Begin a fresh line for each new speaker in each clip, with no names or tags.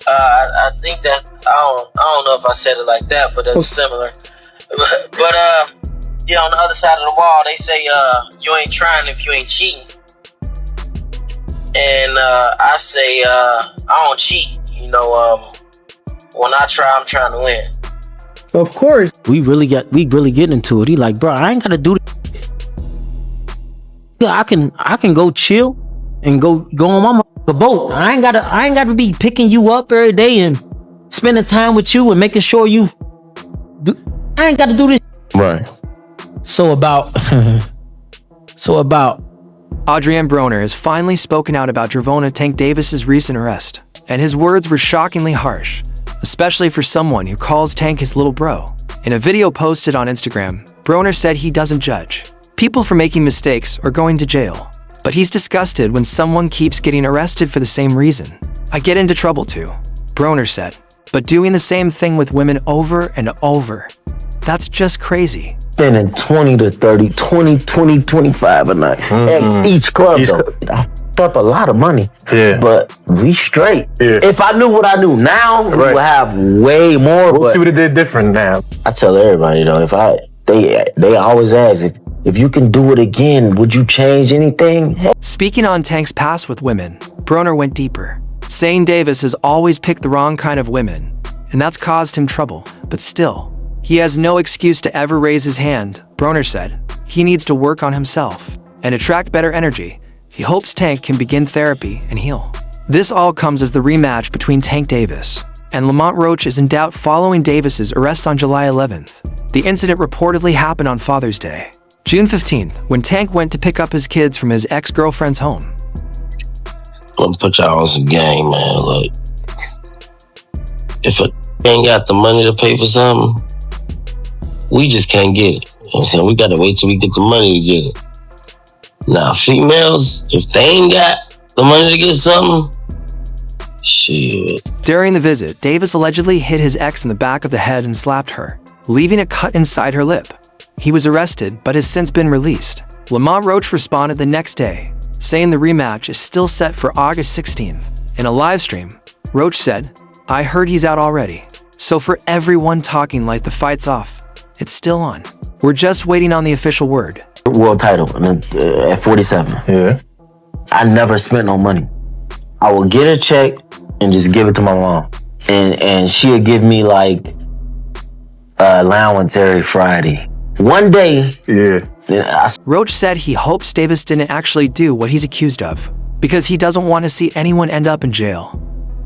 I think that I don't know if I said it like that, but it's similar. But yeah, on the other side of the wall, they say you ain't trying if you ain't cheating. And I say I don't cheat. You know, when I try, I'm trying to win.
Of course. We really get into it. He like, bro, I ain't gotta do this. Yeah, I can go chill and go on my boat. I ain't gotta be picking you up every day and spending time with you and making sure you do. I ain't gotta do this.
Right.
So about
Adrien Broner has finally spoken out about Gervonta Tank Davis's recent arrest, and his words were shockingly harsh, especially for someone who calls Tank his little bro. In a video posted on Instagram, Broner said he doesn't judge people for making mistakes or going to jail, but he's disgusted when someone keeps getting arrested for the same reason. I get into trouble too, Broner said, but doing the same thing with women over and over, that's just crazy.
Spending 20 to 30, 25 a night at each club, though. I f***ed up a lot of money, but we straight. Yeah. If I knew what I knew now, we would have way more.
We'll see what it did different now.
I tell everybody, though, they always ask, if you can do it again, would you change anything?
Speaking on Tank's past with women, Broner went deeper, saying Davis has always picked the wrong kind of women, and that's caused him trouble, but still, he has no excuse to ever raise his hand. Broner said he needs to work on himself and attract better energy. He hopes Tank can begin therapy and heal. This all comes as the rematch between Tank Davis and Lamont Roach is in doubt following Davis's arrest on July 11th. The incident reportedly happened on Father's Day, June 15th, when Tank went to pick up his kids from his ex-girlfriend's home.
I'm gonna put y'all on some game, man. Like, if a ain't got the money to pay for something, we just can't get it. You know what I'm saying? We gotta wait till we get the money to get it. Now, females, if they ain't got the money to get something, shit.
During the visit, Davis allegedly hit his ex in the back of the head and slapped her, leaving a cut inside her lip. He was arrested, but has since been released. Lamont Roach responded the next day, saying the rematch is still set for August 16th. In a live stream, Roach said, "I heard he's out already. So for everyone talking like the fight's off, it's still on. We're just waiting on the official word."
World title at 47.
Yeah.
I never spent no money. I will get a check and just give it to my mom. And she'll give me like allowance every Friday. One day.
Yeah.
Roach said he hopes Davis didn't actually do what he's accused of, because he doesn't want to see anyone end up in jail.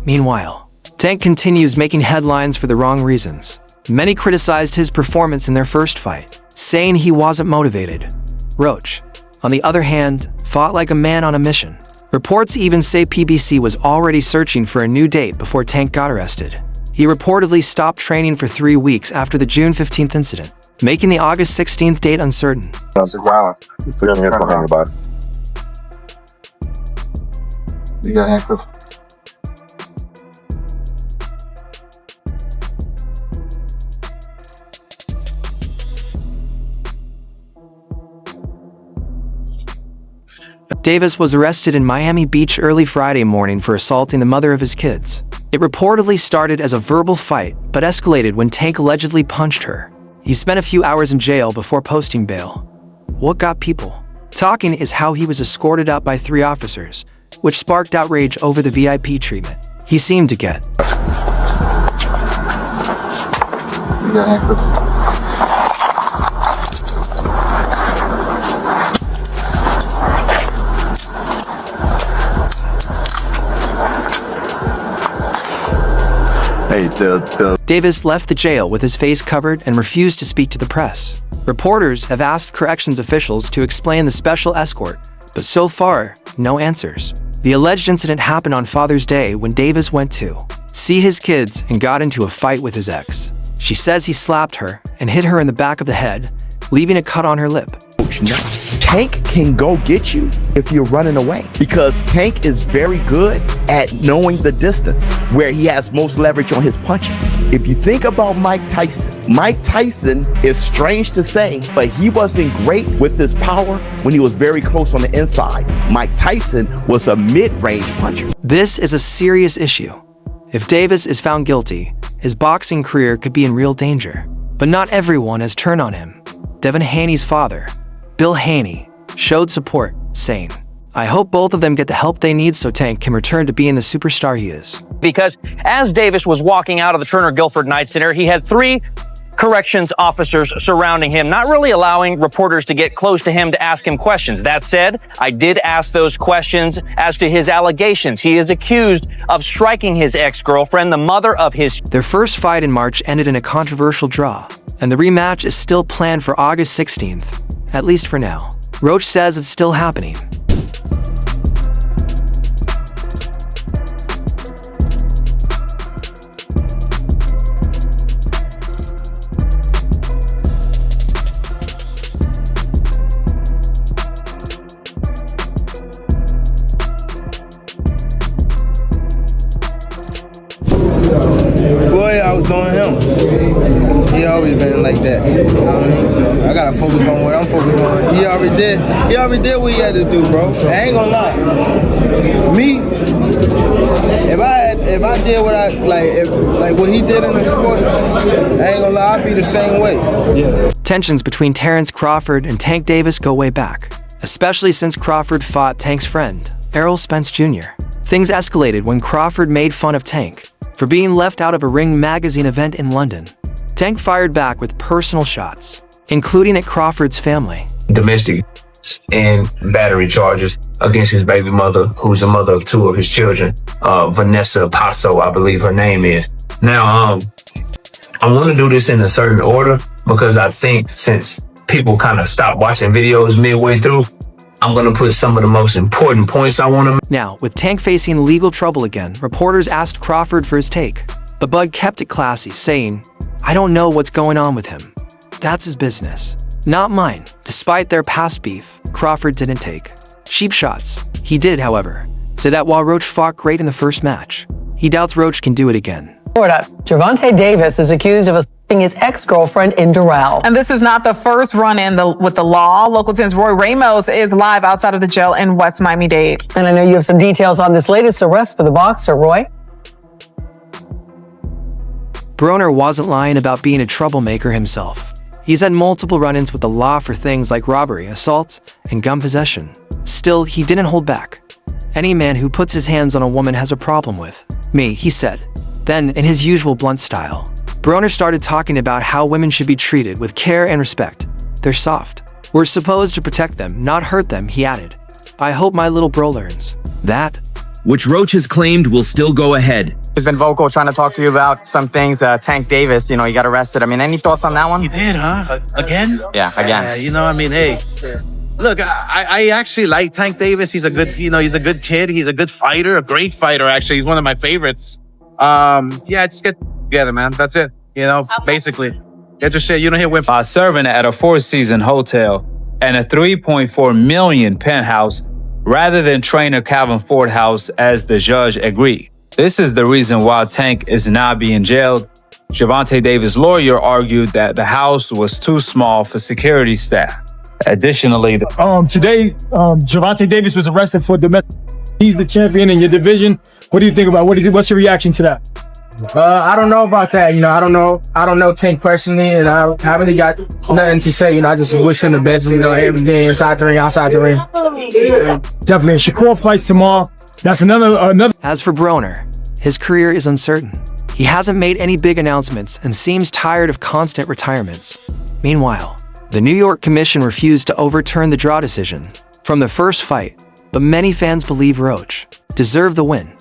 Meanwhile, Tank continues making headlines for the wrong reasons. Many criticized his performance in their first fight, saying he wasn't motivated. Roach, on the other hand, fought like a man on a mission. Reports even say PBC was already searching for a new date before Tank got arrested. He reportedly stopped training for 3 weeks after the June 15th incident, making the August 16th date uncertain.
Violence. Put your hands behind your body. You got handcuffs?
Davis was arrested in Miami Beach early Friday morning for assaulting the mother of his kids. It reportedly started as a verbal fight, but escalated when Tank allegedly punched her. He spent a few hours in jail before posting bail. What got people talking is how he was escorted out by 3 officers, which sparked outrage over the VIP treatment he seemed to get.
You got handcuffs?
Davis left the jail with his face covered and refused to speak to the press. Reporters have asked corrections officials to explain the special escort, but so far, no answers. The alleged incident happened on Father's Day when Davis went to see his kids and got into a fight with his ex. She says he slapped her and hit her in the back of the head, leaving a cut on her lip.
Tank can go get you if you're running away, because Tank is very good at knowing the distance where he has most leverage on his punches. If you think about Mike Tyson is strange to say, but he wasn't great with his power when he was very close on the inside. Mike Tyson was a mid-range puncher.
This is a serious issue. If Davis is found guilty, his boxing career could be in real danger. But not everyone has turned on him. Devin Haney's father, Bill Haney, showed support, saying, "I hope both of them get the help they need so Tank can return to being the superstar he is."
Because as Davis was walking out of the Turner Guilford Night Center, he had 3 corrections officers surrounding him, not really allowing reporters to get close to him to ask him questions. That said, I did ask those questions as to his allegations. He is accused of striking his ex-girlfriend, the mother of his...
Their first fight in March ended in a controversial draw, and the rematch is still planned for August 16th, at least for now. Roach says it's still happening.
Floyd, I was doing him. He always been like that. You know what I mean? So I gotta focus on what I'm focused on. He already did what he had to do, bro. I ain't gonna lie. Me, if I did what I like what he did in the sport, I ain't gonna lie, I'd be the same way. Yeah.
Tensions between Terrence Crawford and Tank Davis go way back, especially since Crawford fought Tank's friend, Errol Spence Jr. Things escalated when Crawford made fun of Tank for being left out of a Ring magazine event in London. Tank fired back with personal shots, including at Crawford's family.
Domestic and battery charges against his baby mother, who's the mother of 2 of his children, Vanessa Paso, I believe her name is. Now, I want to do this in a certain order because I think since people kind of stopped watching videos midway through, I'm going to put some of the most important points I want to...
Now, with Tank facing legal trouble again, reporters asked Crawford for his take. But Bud kept it classy, saying, "I don't know what's going on with him. That's his business, not mine." Despite their past beef, Crawford didn't take cheap shots. He did, however, say that while Roach fought great in the first match, he doubts Roach can do it again.
Florida, Gervonta Davis is accused of assaulting his ex-girlfriend in derail.
And this is not the first run-in with the law. Local 10's Roy Ramos is live outside of the jail in West Miami-Dade.
And I know you have some details on this latest arrest for the boxer, Roy.
Broner wasn't lying about being a troublemaker himself. He's had multiple run-ins with the law for things like robbery, assault, and gun possession. Still, he didn't hold back. "Any man who puts his hands on a woman has a problem with me," he said. Then, in his usual blunt style, Broner started talking about how women should be treated with care and respect. "They're soft. We're supposed to protect them, not hurt them," he added. "I hope my little bro learns that."
Which Roach has claimed will still go ahead.
He's been vocal trying to talk to you about some things. Tank Davis, he got arrested. I mean, any thoughts on that one?
He did, huh? Again?
Yeah, again.
Hey, look, I actually like Tank Davis. He's a good, he's a good kid. He's a good fighter, a great fighter, actually. He's one of my favorites. Just get together, man. That's it. Basically. Get your shit. You don't hear win.
Serving at a 4-season hotel and a $3.4 million penthouse rather than trainer Calvin Ford house as the judge agreed. This is the reason why Tank is not being jailed. Gervonta Davis' lawyer argued that the house was too small for security staff. Additionally,
today, Gervonta Davis was arrested for domestic. He's the champion in your division. What do you think about what's your reaction to that?
I don't know about that. I don't know Tank personally, and I really got nothing to say. I just wish him the best. Everything inside the ring, outside the ring.
Definitely. Shakur fights tomorrow. That's another.
As for Broner, his career is uncertain. He hasn't made any big announcements and seems tired of constant retirements. Meanwhile, the New York Commission refused to overturn the draw decision from the first fight, but many fans believe Roach deserved the win.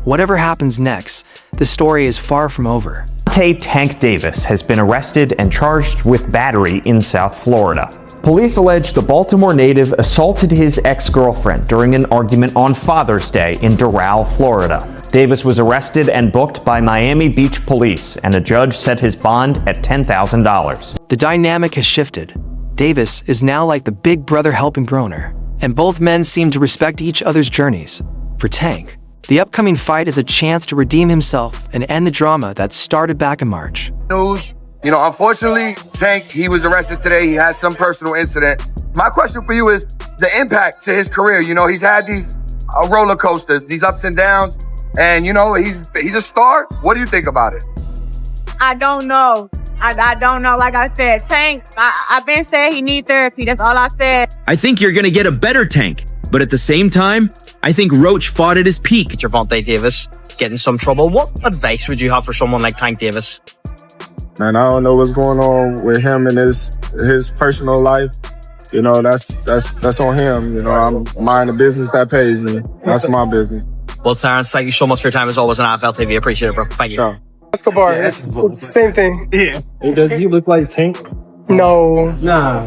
Whatever happens next, the story is far from over.
Tank Davis has been arrested and charged with battery in South Florida. Police allege the Baltimore native assaulted his ex-girlfriend during an argument on Father's Day in Doral, Florida. Davis was arrested and booked by Miami Beach police, and a judge set his bond at $10,000.
The dynamic has shifted. Davis is now like the big brother helping Broner, and both men seem to respect each other's journeys. For Tank, the upcoming fight is a chance to redeem himself and end the drama that started back in March.
News. Unfortunately, Tank, he was arrested today. He had some personal incident. My question for you is the impact to his career. He's had these roller coasters, these ups and downs. And you know, he's a star. What do you think about it?
I don't know. I don't know. Like I said, Tank, I've been saying he needs therapy. That's all I said.
I think you're going to get a better Tank. But at the same time, I think Roach fought at his peak.
Gervonta Davis getting some trouble. What advice would you have for someone like Tank Davis?
Man, I don't know what's going on with him and his personal life. You know, that's on him. You know, I'm minding the business that pays me. That's my business.
Well, Terrence, thank you so much for your time as always on AFL TV. Appreciate it, bro. Thank you.
Sure.
Escobar, it's the same thing.
Yeah. Does he look like Tank?
No.
Nah.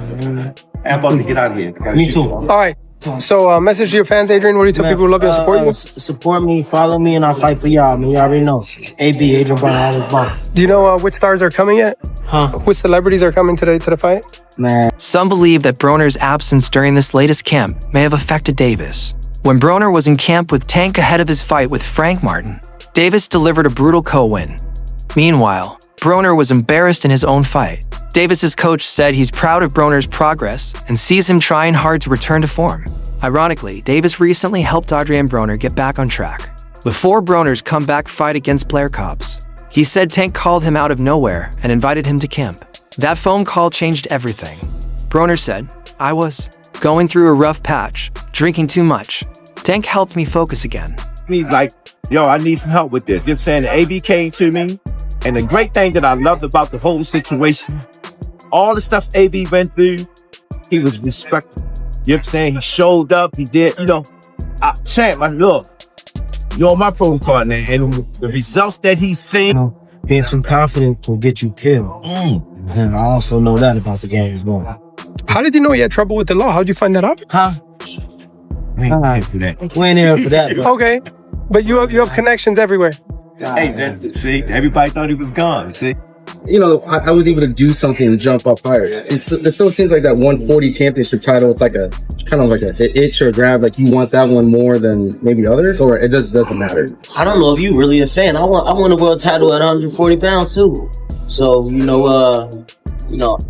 I'm about to get out of here.
Me too. All right. So, message to your fans, Adrien. What do you tell people who love you and support you?
Support me, follow me, and I'll fight for y'all. Man, you already know. AB, Adrien Broner, always bomb.
Do you know which stars are coming yet?
Huh?
Which celebrities are coming today to the fight?
Man.
Some believe that Broner's absence during this latest camp may have affected Davis. When Broner was in camp with Tank ahead of his fight with Frank Martin, Davis delivered a brutal co-win. Meanwhile, Broner was embarrassed in his own fight. Davis's coach said he's proud of Broner's progress and sees him trying hard to return to form. Ironically, Davis recently helped Adrien Broner get back on track. Before Broner's comeback fight against Blair Cobbs, he said Tank called him out of nowhere and invited him to camp. That phone call changed everything. Broner said, "I was going through a rough patch, drinking too much. Tank helped me focus again."
I need some help with this. You know what I'm saying? The AB came to me, and the great thing that I loved about the whole situation, all the stuff AB went through, he was respectful. You know what I'm saying? He showed up, he did, look, you're on my pro card now, and the results that he's seen.
Being too confident can get you killed. And I also know that about the game as well.
How did you know he had trouble with the law? How'd you find that out?
Huh? We ain't here for that. We ain't here for that, bro.
Okay, but you have connections everywhere.
Hey, see, everybody thought he was gone, see?
I was able to do something and jump up higher. It still seems like that 140 championship title, it's like a kind of like an itch or a grab, like you want that one more than maybe others, or it just doesn't matter.
I don't know if you really a fan. I won a world title at 140 pounds too. So,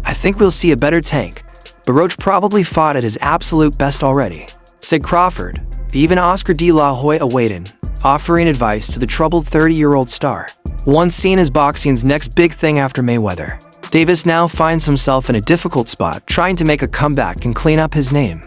I think we'll see a better Tank, but Roach probably fought at his absolute best already, said Crawford. Even Oscar De La Hoya awaited, offering advice to the troubled 30-year-old star. Once seen as boxing's next big thing after Mayweather, Davis now finds himself in a difficult spot trying to make a comeback and clean up his name.